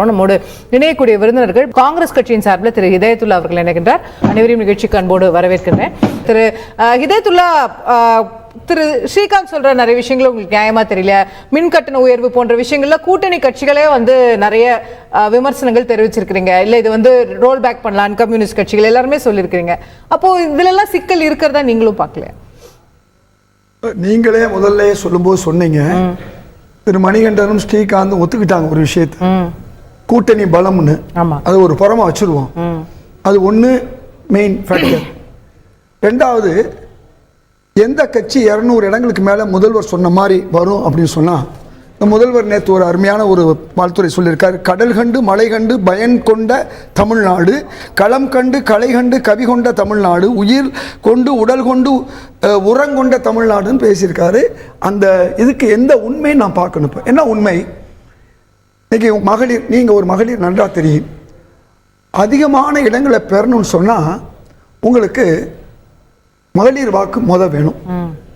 நம்மோடு இணையக்கூடிய விருந்தினர்கள் காங்கிரஸ் கட்சியின் சார்பில் திரு ஹிதாயத்துல்லா அவர்கள் இணைகின்றார். அனைவரையும் நிகழ்ச்சிக்கு அன்போடு வரவேற்கின்றேன். திரு ஹிதாயத்துல்லா, திரு ஸ்ரீகாந்த் சொல்ற நிறைய விஷயங்கள் உங்களுக்கு நியாயமா தெரியல. மின் கட்டண உயர்வு போன்ற விஷயங்கள்ல கூட்டணி கட்சிகளே நிறைய விமர்சனங்கள் தெரிவிச்சிருக்கிறீங்க. இல்ல இது ரோல் பேக் பண்ணலாம் கம்யூனிஸ்ட் கட்சிகள் எல்லாருமே சொல்லியிருக்கிறீங்க. அப்போ இதுல எல்லாம் சிக்கல் இருக்கிறதா நீங்களும் பார்க்கல? நீங்களே முதல்ல சொல்லும்போது சொன்னீங்க, திரு மணிகண்டனும் ஸ்ரீகாந்தும் ஒத்துக்கிட்டாங்க ஒரு விஷயத்தை, கூட்டணி பலம்னு. அது ஒரு புறமா வச்சிருவோம். அது ஒன்று மெயின் ஃபேக்டர். ரெண்டாவது, எந்த கட்சி 200 இடங்களுக்கு மேலே முதல்வர் சொன்ன மாதிரி வரும் அப்படின்னு சொன்னால், இந்த முதல்வர் நேற்று ஒரு அருமையான ஒரு வாழ்த்துறை சொல்லியிருக்காரு. கடல் கண்டு மலை கண்டு பயன் கொண்ட தமிழ்நாடு, களம் கண்டு கலை கண்டு கவி கொண்ட தமிழ்நாடு, உயிர் கொண்டு உடல் கொண்டு உரங்கொண்ட தமிழ்நாடுன்னு பேசியிருக்காரு. அந்த இதுக்கு எந்த உண்மையை நான் பார்க்கணும். இப்போ என்ன உண்மை? இன்னைக்கு மகளிர், நீங்கள் ஒரு மகளிர் நன்றாக தெரியும், அதிகமான இடங்களை பெறணும்னு சொன்னால் உங்களுக்கு மகளிர் வாக்கு வேணும்.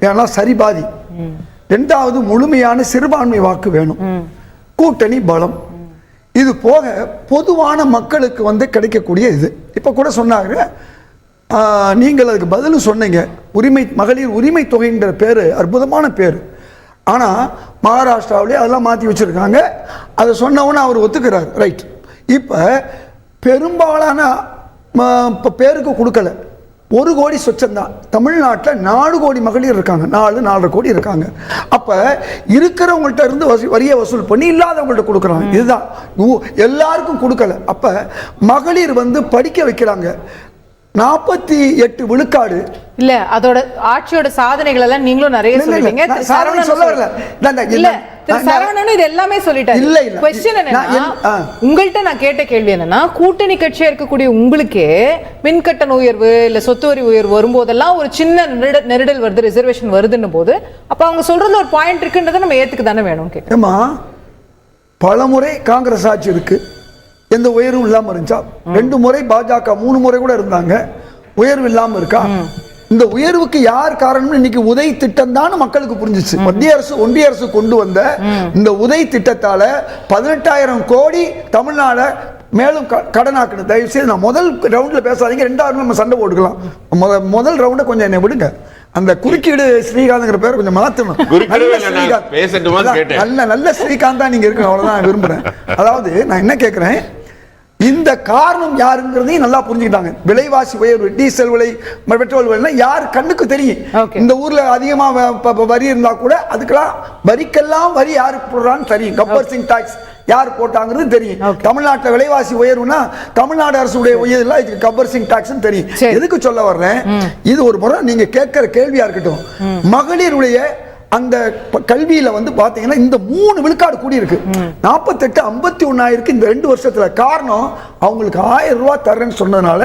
ஏன்னா சரிபாதி. ரெண்டாவது, முழுமையான சிறுபான்மை வாக்கு வேணும். கூட்டணி பலம். இது போக பொதுவான மக்களுக்கு கிடைக்கக்கூடிய இது. இப்போ கூட சொன்னாங்க, நீங்கள் அதுக்கு பதிலும் சொன்னீங்க, மகளிர் உரிமை தொகைன்ற பேர் அற்புதமான பேர். ஆனால் மகாராஷ்டிராவிலே அதெல்லாம் மாற்றி வச்சுருக்காங்க. அதை சொன்னவொன்னே அவர் ஒத்துக்கிறார். ரைட். இப்போ பெரும்பாலான இப்போ பேருக்கு கொடுக்கல. 1 கோடி சொச்சம்தான். தமிழ்நாட்டில் 4 கோடி மகளிர் இருக்காங்க, 4.5 கோடி இருக்காங்க. அப்போ இருக்கிறவங்கள்ட்ட இருந்து வரியை வசூல் பண்ணி இல்லாதவங்கள்ட்ட கொடுக்குறாங்க. இதுதான், எல்லாருக்கும் கொடுக்கல. அப்போ மகளிர் படிக்க வைக்கிறாங்க. 48 விழுக்காடு இல்ல. அதோட ஆட்சியோட சாதனைகள் எல்லாம் நீங்களும் நிறைய சொல்றீங்க. இது எல்லாமே சொல்லிட்டாரு. क्वेश्चन என்னன்னா, உங்கள்ட்ட நான் கேட்ட கேள்வி என்னன்னா, கூட்டணி கட்சியா இருக்கக்கூடிய உங்களுக்கே மின் கட்டண உயர்வு இல்ல சொத்து வரி உயர்வு வரும்போதெல்லாம் ஒரு சின்ன நெருடல் வருது, ரிசர்வேஷன் வருதுன்னு போது, அப்ப அவங்க சொல்றதுல ஒரு பாயிண்ட் இருக்குன்றதை நம்ம ஏத்துக்கு தானே வேணும். கேட்கமா, பலமுறை காங்கிரஸ் ஆட்சி இருக்கு, எந்த உயர்வும் இல்லாமல் இருந்துச்சா? 2 முறை பாஜக, 3 முறை கூட இருந்தாங்க, உயர்வு இல்லாமல் இருக்கா? இந்த உயர்வுக்கு யார் காரணம்? இன்னைக்கு உதய் திட்டம் தான் மக்களுக்கு புரிஞ்சிச்சு. மத்திய அரசு, ஒன்றிய அரசு கொண்டு வந்த இந்த உதய் திட்டத்தால 18,000 கோடி தமிழ்நாடு மேலும் கடனாக்கணும். தயவு செய்து நான் முதல் ரவுண்ட்ல பேசாதீங்க, 2வது நம்ம சண்டை போட்டுக்கலாம். முதல் ரவுண்டை கொஞ்சம் என்னை விடுங்க. அந்த குறுக்கீடு ஸ்ரீகாந்த்ங்கிற பேர் கொஞ்சம் மாற்றணும். நல்ல ஸ்ரீகாந்த் தான் நீங்க இருக்கணும், அவ்வளவுதான் விரும்புறேன். அதாவது நான் என்ன கேட்கிறேன், இந்த காரணம் யாருங்கிறதையும் நல்லா புரிஞ்சுக்கிட்டாங்க. விலைவாசி உயர்வு, டீசல் விலை, பெட்ரோல் விலை யார் கண்ணுக்கு தெரியும். இந்த ஊர்ல அதிகமா வரி இருந்தா கூட வரிக்கெல்லாம் வரி யாருக்கு போடுறான்னு தெரியும். கப்பர் சிங் டாக்ஸ் யார் போட்டாங்கிறது தெரியும். தமிழ்நாட்டில் விலைவாசி உயர்வுனா தமிழ்நாடு அரசுடைய உயர்வுல இதுக்கு கப்பர் சிங் டாக்ஸ் தெரியும். எதுக்கு சொல்ல வர்றேன், இது ஒரு முறை நீங்க கேட்கிற கேள்வியா இருக்கட்டும். மகளிருடைய அந்த கல்வியில பாத்தீங்கன்னா இந்த 3 விழுக்காடு கூடி இருக்கு. 48 51,000 இந்த 2 வருஷத்துல. காரணம், அவங்களுக்கு 1000 ரூபாய் தரேன்னு சொன்னதுனால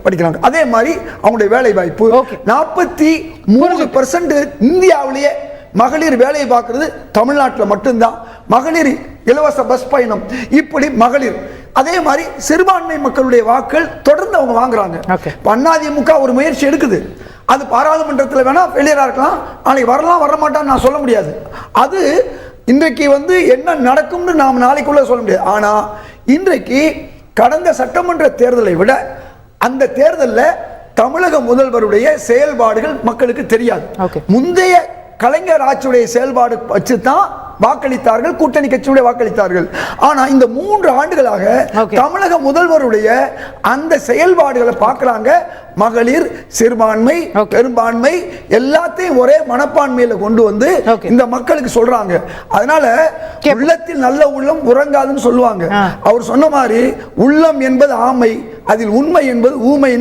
படிக்கிறாங்க. அதே மாதிரி அவங்களுடைய வேலை வாய்ப்பு 43% இந்தியாவிலேயே மகளிர் வேலையை பார்க்கறது தமிழ்நாட்டில் மட்டும்தான். மகளிர் இலவச பஸ் பயணம், இப்படி மகளிர். அதே மாதிரி சிறுபான்மை மக்களுடைய வாக்கள் தொடர்ந்து அவங்க வாங்குறாங்க. அதிமுக ஒரு முயற்சி எடுக்குது. அது பாராளுமன்றத்தில் வேணா ஃபெயிலியரா இருக்கலாம், நாளைக்கு வரலாம் வர மாட்டான்னு நான் சொல்ல முடியாது. அது இன்றைக்கு என்ன நடக்கும்னு நாம் நாளைக்குள்ள சொல்ல முடியாது. ஆனா இன்றைக்கு கடந்த சட்டமன்ற தேர்தலை விட அந்த தேர்தலில் தமிழக முதல்வருடைய செயல்பாடுகள் மக்களுக்கு தெரியாது. முந்தைய கலைஞர் ஆட்சியுடைய செயல்பாடு வச்சுதான் வாக்களித்தார்கள், கூட்டணி கட்சியுடைய வாக்களித்தார்கள். ஆனா இந்த 3 ஆண்டுகளாக தமிழக முதல்வருடைய அந்த செயல்பாடுகளை பார்க்கறாங்க. மகளிர், சிறுபான்மை, பெரும்பான்மை எல்லாத்தையும் ஒரே மனப்பான்மையில கொண்டு இந்த மக்களுக்கு சொல்றாங்க. அதனால உள்ளத்தில் நல்ல உள்ளம் உறங்காதுன்னு சொல்லுவாங்க. அவர் சொன்ன மாதிரி உள்ளம் என்பது ஆமை, அதில் உண்மை என்பது ஊமை.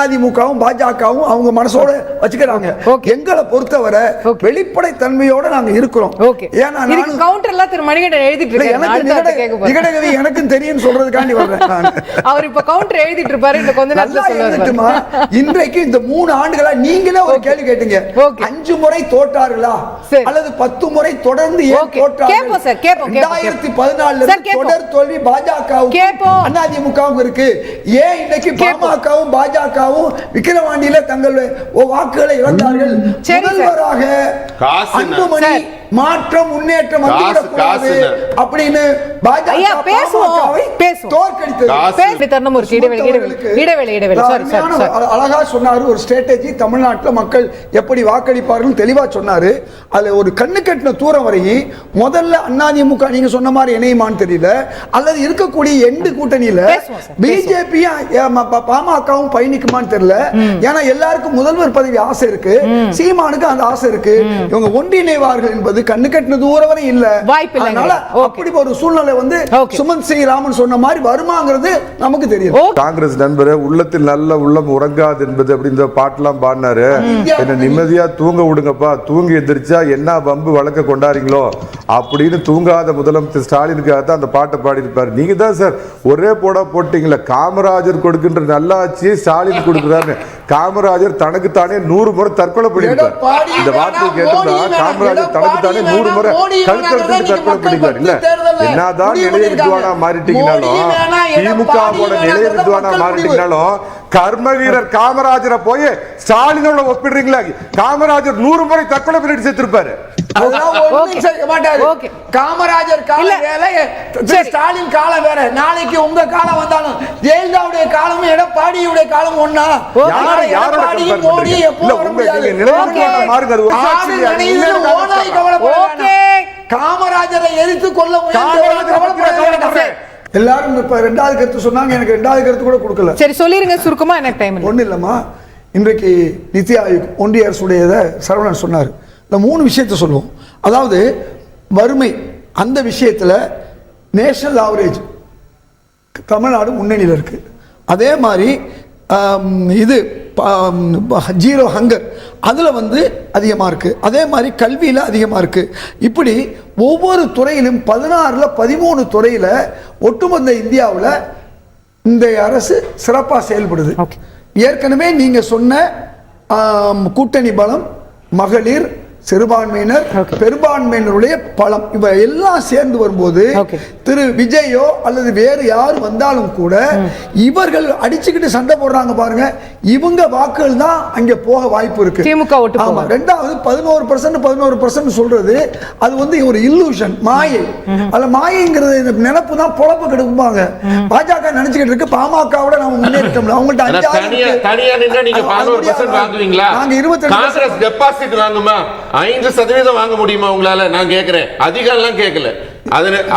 அதிமுகவும் பாஜகவும் அவங்க மனசோட வச்சுக்கிறாங்க. எங்களை பொறுத்தவரை வெளிப்படை தன்மையோட நாங்க இருக்கிறோம். எனக்கும் தெரியும் சொல்றதுக்காண்டி வர்றேன். அவர் இப்ப கவுண்டர் எழுதிட்டு இருப்பாரு. இன்றைக்கு இந்த 3 ஆண்டுகளா நீங்களே ஒரு கேள்வி கேட்டீங்க, 5 முறை தோற்றார்களா அல்லது 10 முறை தொடர்ந்து ஏன் தோற்றார்கள்? 2014 தொடர் தோல்வி பாஜகவும் அதிமுகவும் இருக்கு. ஏன் இன்னைக்கு பாமகவும் பாஜகவும் விக்கிரவாண்டியில தங்களுடைய வாக்குகளை இழந்தார்கள்? முதல்வராக அன்புமணி மாற்றம் முன்னேற்றம் வந்துவிடக்கூடாது அப்படின்னு ஐயா பேசுவோம் தரணும் ஒரு இடைவேளை. அழகா சொன்னாரு ஒரு ஸ்ட்ராட்டஜி தமிழ்நாட்டில் மக்கள் எப்படி வாக்களிப்பார்கள் தெளிவா சொன்னாரு. அதுல ஒரு கண்ணு கட்டின தூரம் வரையும் முதல்ல அதிமுக நீங்க சொன்ன மாதிரி இணையுமான்னு தெரியல, அல்லது இருக்கக்கூடிய எண்டு கூட்டணியில பிஜேபி பாமகவும் பயணிக்குமான்னு தெரியல. ஏன்னா எல்லாருக்கும் முதல்வர் பதவி ஆசை இருக்கு, சீமானுக்கு அந்த ஆசை இருக்கு. இவங்க ஒன்றிணைவார்கள் என்பது கண்ணு கட்டின தூரம் வரை இல்ல. அதனால அப்படி ஒரு சூழ்நிலை வந்து சுமந்த் சி ராமன் சொன்ன மாதிரி வருமாங்கிறது நமக்கு தெரியும். காங்கிரஸ் நண்பரே உள்ளத்தில் நல்ல உள்ளம் உறங்காது என்பது அப்படி இந்த பாட்டெல்லாம் பாடினாரு. என்ன நிம்மதியா தூங்க விடுங்கப்பா, தூங்கி எந்திரிச்சா என்ன வம்பு வழக்க கொண்டாடுறீங்களோ அப்படின்னு தூங்காத முதலமைச்சர் ஸ்டாலினுக்காக தான் அந்த பாட்டை பாடி இருப்பாரு. நீங்க தான் சார் ஒரே போடா போட்டீங்களா, காமராஜர் கொடுக்கின்ற நல்லாட்சியை ஸ்டாலின் கொடுக்கிறாரு. காமராஜர் தனக்குத்தானே 100 முறை தற்கொலை பண்ணிருக்காரு. இந்த வார்த்தையை கேட்டா காமராஜர் தனக்குத்தானே 100 முறை கழுத்தெடுத்து தற்கொலை பண்ணிருக்காரு. இல்ல என்னதான் நிலைய வித்வானா மாறிட்டீங்கனாலும், திமுகவோட நிலைய வித்வானா மாறிட்டீங்கனாலும், கர்ம வீரர் காமராஜரை போய் ஸ்டாலினோட ஒப்பிடுறீங்களா? காமராஜர் 100 முறை தற்கொலை பண்ணிட்டு செத்துருப்பாரு. காமராஜர் காலம் வேற, ஸ்டாலின் காலம் வேற. நாளைக்கு உங்க காலம் வந்தாலும் ஜெயலலிதாவுடைய காலம் எடப்பாடியுடைய காலம் ஒண்ணா? காமராஜரை எதிர்த்து கொள்ள எல்லாரும் இப்ப 2வது கருத்து சொன்னாங்க, எனக்கு 2வது கருத்து கூட கொடுக்கல. சரி சொல்லிருங்க சுருக்கமா, எனக்கு டைம் இல்லை. ஒண்ணு இல்லம்மா, இன்றைக்கு நித்தி ஆயோக் ஒன்றிய அரசுடையத சரவணன் சொன்னார். இந்த 3 விஷயத்தை சொல்லுவோம். அதாவது வறுமை, அந்த விஷயத்துல நேஷனல் ஆவரேஜ் தமிழ்நாடு முன்னணியில் இருக்கு. அதே மாதிரி இது ஜீரோ ஹங்கர் அதில் வந்து அதிகமாக இருக்குது. அதே மாதிரி கல்வியில் அதிகமாக இருக்குது. இப்படி ஒவ்வொரு துறையிலும் 16ல் 13 துறையில் ஒட்டுமொத்த இந்தியாவில் இந்த அரசு சிறப்பாக செயல்படுது. ஏற்கனவே நீங்கள் சொன்ன கூட்டணி பலம், மகளிர், சிறுபான்மையினர், பெரும்பான்மையினருடைய பலம், இவ எல்லாம் சேர்ந்து வரும்போது திரு விஜயோ அல்லது வேறு யார் வந்தாலும் கூட இவர்கள் அடிச்சுக்கிட்டு சண்டை போடுறாங்க பாருங்க, இவங்க வாக்குகள் தான் அங்க போக வாய்ப்பு இருக்கு. ஆமா. 2வது 11% சொல்றது அது வந்து ஒரு இல்லூஷன், மாயை. அல்ல மாயைங்கிறது நினைப்பு தான் பொழப்பு கெடுப்பாங்க. பாஜக நினைச்சுக்கிட்டு இருக்கு பாமகவோட நாம முன்னேற்றம், அவங்கள்ட்ட 5% வாங்க முடியுமா உங்களால? நான் கேட்கிறேன், அதிகம் எல்லாம் கேட்கல.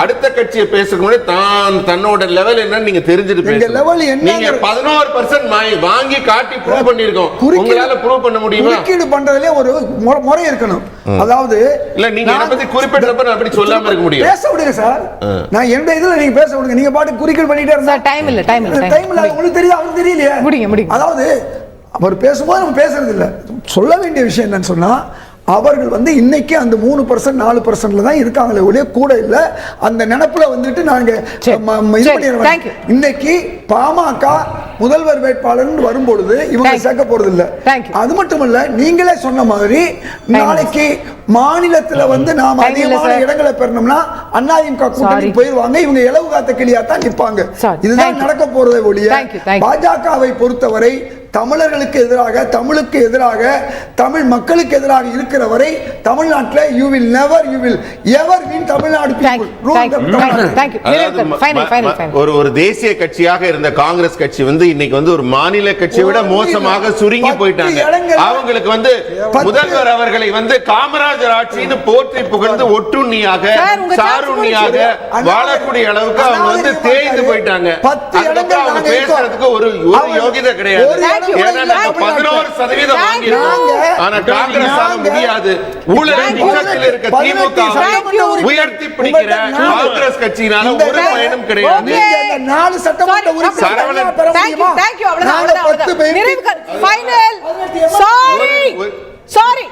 அடுத்த கட்சியை பேசுறதுக்கு தான் தன்னோட லெவல் என்னன்னு நீங்க தெரிஞ்சுட்டு பேசுங்க. நீங்க 11% வாங்கி காட்டி ப்ரூவ் பண்ணிருக்கோம், உங்களால ப்ரூவ் பண்ண முடியுமா? குறுக்கீடு பண்றதுல ஒரு முறை இருக்கணும். அதாவது இல்ல நீங்க என்ன பத்தி குறிப்பிட்டறப்ப நான் அப்படி சொல்லாம இருக்க முடியும். பேச விடுங்க சார், நான் என்னோட இதுல நீங்க பேச விடுங்க. நீங்க பாட்டு குறுக்கீடு பண்ணிட்டே இருந்தா டைம் இல்ல உங்களுக்கு தெரியும், அவருக்கு தெரியலையே. முடியும். அதாவது அவர் பேசும்போது நம்ம பேசுறது இல்ல. சொல்ல வேண்டிய விஷயம் என்னன்னு சொன்னா, அவர்கள் வந்து இன்னைக்கு அந்த 3% 4% தான் இருக்காங்களே ஒரே கூட இல்ல. அந்த நினைப்புல வந்துட்டு நாங்க இன்னைக்கு பாமக முதல்வர் வேட்பாளர் வரும்பொழுது இவங்க சேர்க்க போறது இல்ல. அது மட்டுமல்ல, நீங்களே சொன்ன மாதிரி நாளைக்கு மாநிலத்துல வந்து நாம அதிகமான இடங்களை பெறணும்னா அதிமுக கூட்டணி போயிருவாங்க. இவங்க இலவு காத்த கிளியா தான் நிற்பாங்க. இதுதான் நடக்க போறதை ஒழிய பாஜகவை பொறுத்தவரை தமிழர்களுக்கு எதிராக, தமிழுக்கு எதிராக, தமிழ் மக்களுக்கு எதிராக இருக்கிற வரை தமிழ்நாட்டில் you will never win Tamil Nadu people. ஒரு தேசிய கட்சியாக இருந்த காங்கிரஸ் கட்சி வந்து இன்னைக்கு வந்து ஒரு மாநில கட்சியை விட மோசமாக சுருங்கி போயிட்டாங்க. அவங்களுக்கு வந்து முதல்வர் அவர்களை வந்து காமராஜர் ஆட்சின்னு போற்றி புகழ்ந்து ஒட்டுண்ணியாக சாருண்ணியாக வாழக்கூடிய அளவுக்கு அவங்க வந்து தேய்ந்து போயிட்டாங்க. அவங்க பேசுறதுக்கு ஒரு யோகிதை கிடையாது. 11% வாங்கியிருக்கோம். ஆனா காங்கிரஸ் ஆக முடியாது. ஊழல் உச்சத்தில் இருக்க திமுக உயர்த்தி பிடிக்கிற காங்கிரஸ் கட்சியினால ஒரு பயனும் கிடையாது. 4 சட்டமன்ற உறுப்பினர்கள் பெற முடியுமா? சாரி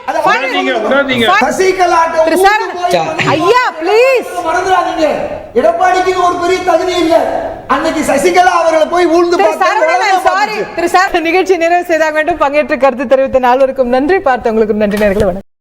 ஐயா ப்ளீஸ், எடப்பாடிக்கு ஒரு பெரிய தகுதி இல்ல. அன்னைக்கு சசிகலா அவர்களை போய் ஊழ்ந்து நிகழ்ச்சி நிறைவு செய்தாக வேண்டும். பங்கேற்று கருத்து தெரிவித்த நால்வருக்கும் நன்றி, பார்த்தவங்களுக்கும் நன்றி. நேயர்களே வணக்கம்.